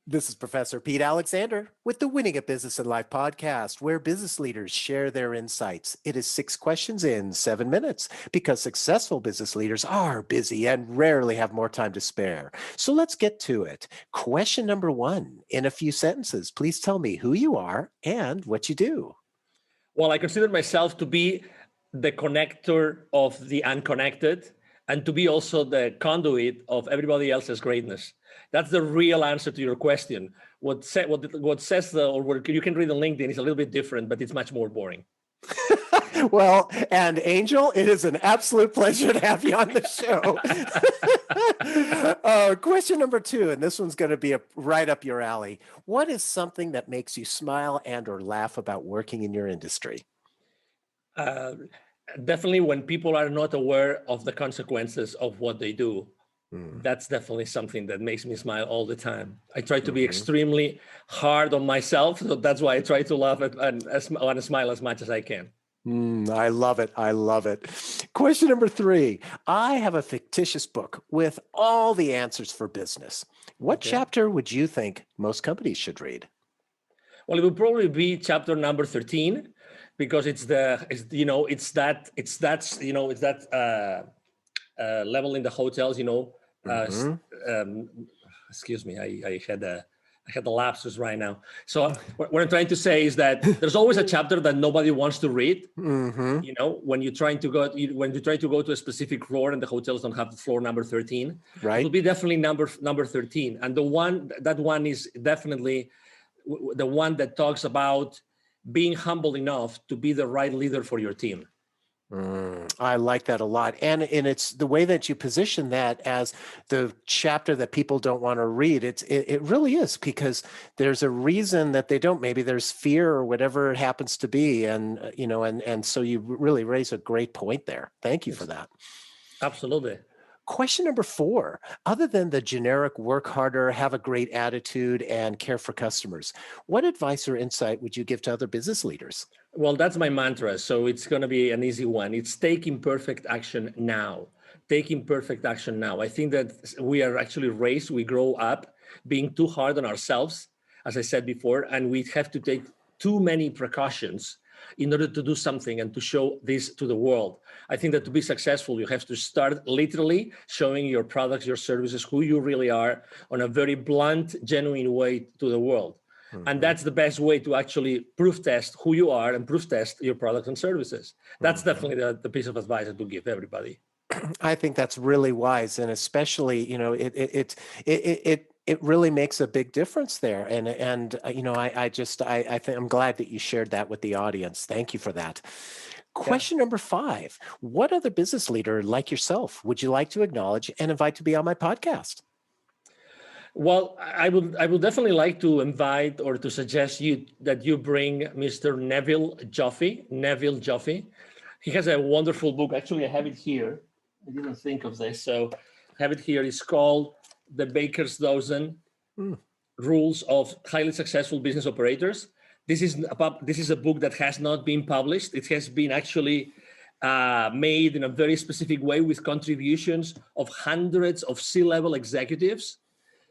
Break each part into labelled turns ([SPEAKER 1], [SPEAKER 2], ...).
[SPEAKER 1] This is Professor Pete Alexander with the Winning at Business and Life podcast, where business leaders share their insights. It is 6 questions in 7 minutes because successful business leaders are busy and rarely have more time to spare. So let's get to it. Question number 1, in a few sentences, please tell me who you are and what you do.
[SPEAKER 2] Well, I consider myself to be the connector of the unconnected and to be also the conduit of everybody else's greatness. That's the real answer to your question. What says or what you can read on LinkedIn is a little bit different, but it's much more boring.
[SPEAKER 1] Well, and Angel, it is an absolute pleasure to have you on the show. Question number 2, and this one's going to be right up your alley. What is something that makes you smile and or laugh about working in your industry?
[SPEAKER 2] Definitely when people are not aware of the consequences of what they do. That's definitely something that makes me smile all the time. I try to be extremely hard on myself, so that's why I try to laugh and smile as much as I can.
[SPEAKER 1] I love it. I love it. Question number 3. I have a fictitious book with all the answers for business. What chapter would you think most companies should read?
[SPEAKER 2] Well, it would probably be chapter number 13, because it's that level in the hotels, excuse me, I had a lapsus right now. So what I'm trying to say is that there's always a chapter that nobody wants to read. When you're trying to go to a specific floor and the hotels don't have the floor number 13,
[SPEAKER 1] right?
[SPEAKER 2] It'll be definitely number 13. And that one is definitely the one that talks about being humble enough to be the right leader for your team.
[SPEAKER 1] I like that a lot. And it's the way that you position that as the chapter that people don't want to read. It really is, because there's a reason that they don't. Maybe there's fear or whatever it happens to be. And, and so you really raise a great point there. Thank you for that.
[SPEAKER 2] Absolutely.
[SPEAKER 1] Question number 4, other than the generic work harder, have a great attitude, and care for customers, what advice or insight would you give to other business leaders?
[SPEAKER 2] Well, that's my mantra. So it's going to be an easy one. It's take imperfect action now. Take imperfect action now. I think that we are actually raised, we grow up being too hard on ourselves, as I said before, and we have to take too many precautions in order to do something and to show this to the world. I think that to be successful, you have to start literally showing your products, your services, who you really are, on a very blunt, genuine way to the world. And that's the best way to actually proof test who you are and proof test your products and services. That's definitely the piece of advice that we give everybody.
[SPEAKER 1] I think that's really wise, and especially, it really makes a big difference there. And I think I'm glad that you shared that with the audience. Thank you for that. Question number 5, what other business leader like yourself would you like to acknowledge and invite to be on my podcast?
[SPEAKER 2] Well, I would definitely like to invite or to suggest that you bring Mr. 𝐁𝐵𝐿 Joffe. He has a wonderful book. Actually, I have it here. I didn't think of this, so I have it here. It's called The Baker's Dozen: Rules of Highly Successful Business Operators. This is a book that has not been published. It has been actually made in a very specific way with contributions of hundreds of C-level executives.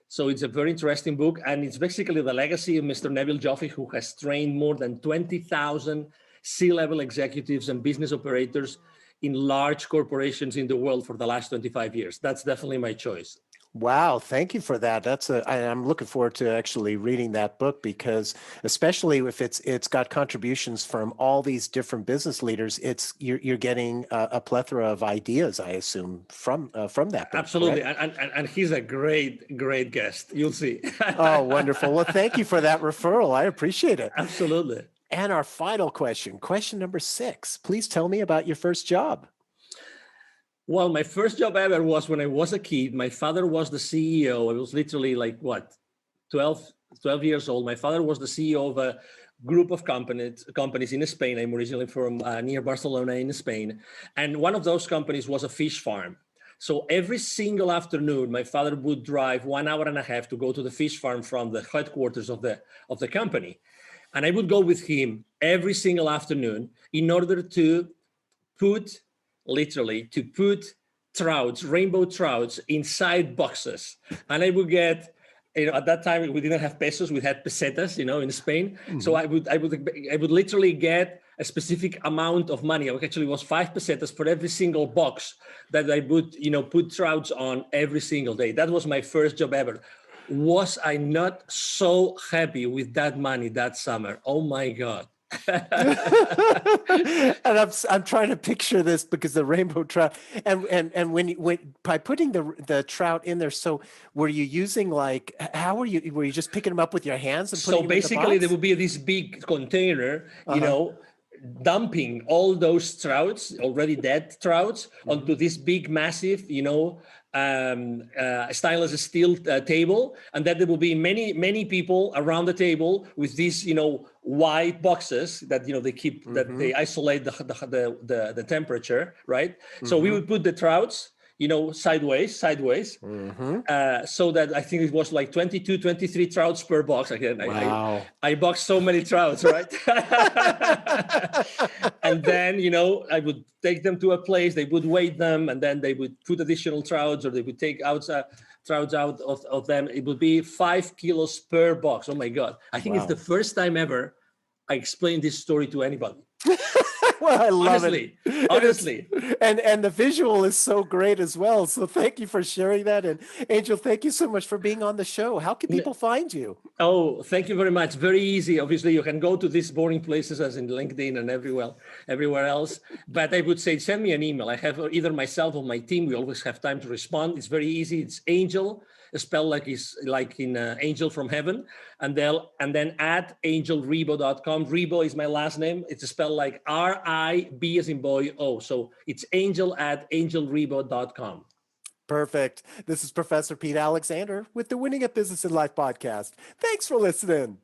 [SPEAKER 2] So it's a very interesting book, and it's basically the legacy of Mr. 𝐁𝐵𝐿 Joffe, who has trained more than 20,000 C-level executives and business operators in large corporations in the world for the last 25 years. That's definitely my choice.
[SPEAKER 1] Wow, thank you for that. I'm looking forward to actually reading that book, because especially if it's got contributions from all these different business leaders, you're getting a plethora of ideas, I assume, from that book.
[SPEAKER 2] Absolutely, and he's a great guest. You'll see.
[SPEAKER 1] Oh, wonderful. Well, thank you for that referral. I appreciate it.
[SPEAKER 2] Absolutely.
[SPEAKER 1] And our final question number 6. Please tell me about your first job.
[SPEAKER 2] Well, my first job ever was when I was a kid. My father was the CEO. I was literally 12 years old. My father was the CEO of a group of companies in Spain. I'm originally from near Barcelona in Spain. And one of those companies was a fish farm. So every single afternoon, my father would drive 1 hour and a half to go to the fish farm from the headquarters of the company. And I would go with him every single afternoon in order to put trouts, rainbow trouts, inside boxes. And I would get at that time we didn't have pesos, we had pesetas, in Spain. So
[SPEAKER 1] Mm-hmm.
[SPEAKER 2] I would literally get a specific amount of money. Actually, it was 5 pesetas for every single box that I would, put trouts on every single day. That was my first job ever. Was I not so happy with that money that summer? Oh my God.
[SPEAKER 1] And I'm trying to picture this because the rainbow trout and when by putting the trout in there, so were you using were you just picking them up with your hands and putting
[SPEAKER 2] So
[SPEAKER 1] them in the
[SPEAKER 2] basically, there
[SPEAKER 1] box?
[SPEAKER 2] would be this big container,
[SPEAKER 1] Uh-huh.
[SPEAKER 2] dumping all those trouts, already dead trouts,
[SPEAKER 1] Mm-hmm.
[SPEAKER 2] onto this big, massive, stainless steel table, and then there will be many, many people around the table with these, white boxes that they keep that
[SPEAKER 1] Mm-hmm.
[SPEAKER 2] they isolate the temperature, right? So we
[SPEAKER 1] Mm-hmm.
[SPEAKER 2] would put the trouts, sideways,
[SPEAKER 1] Mm-hmm.
[SPEAKER 2] so that I think it was like 22, 23 trouts per box. Again,
[SPEAKER 1] Wow.
[SPEAKER 2] I boxed so many trouts, right? And then, I would take them to a place, they would weigh them, and then they would put additional trouts, or they would take out trouts out of them. It would be 5 kilos per box. Oh my God. I think it's
[SPEAKER 1] Wow.
[SPEAKER 2] the first time ever I explained this story to anybody.
[SPEAKER 1] Well, I love
[SPEAKER 2] Honestly,
[SPEAKER 1] it.
[SPEAKER 2] honestly.
[SPEAKER 1] And the visual is so great as well. So thank you for sharing that. And Angel, thank you so much for being on the show. How can people find you?
[SPEAKER 2] Oh, thank you very much. Very easy. Obviously, you can go to these boring places as in LinkedIn and everywhere else. But I would say send me an email. I have either myself or my team. We always have time to respond. It's very easy. It's Angel, spelled like in Angel from Heaven, and then at @angelrebo.com. Rebo is my last name. It's spelled like RIB as in boy O. So it's Angel at angelrebo.com.
[SPEAKER 1] Perfect. This is Professor Pete Alexander with the Winning at Business and Life podcast. Thanks for listening.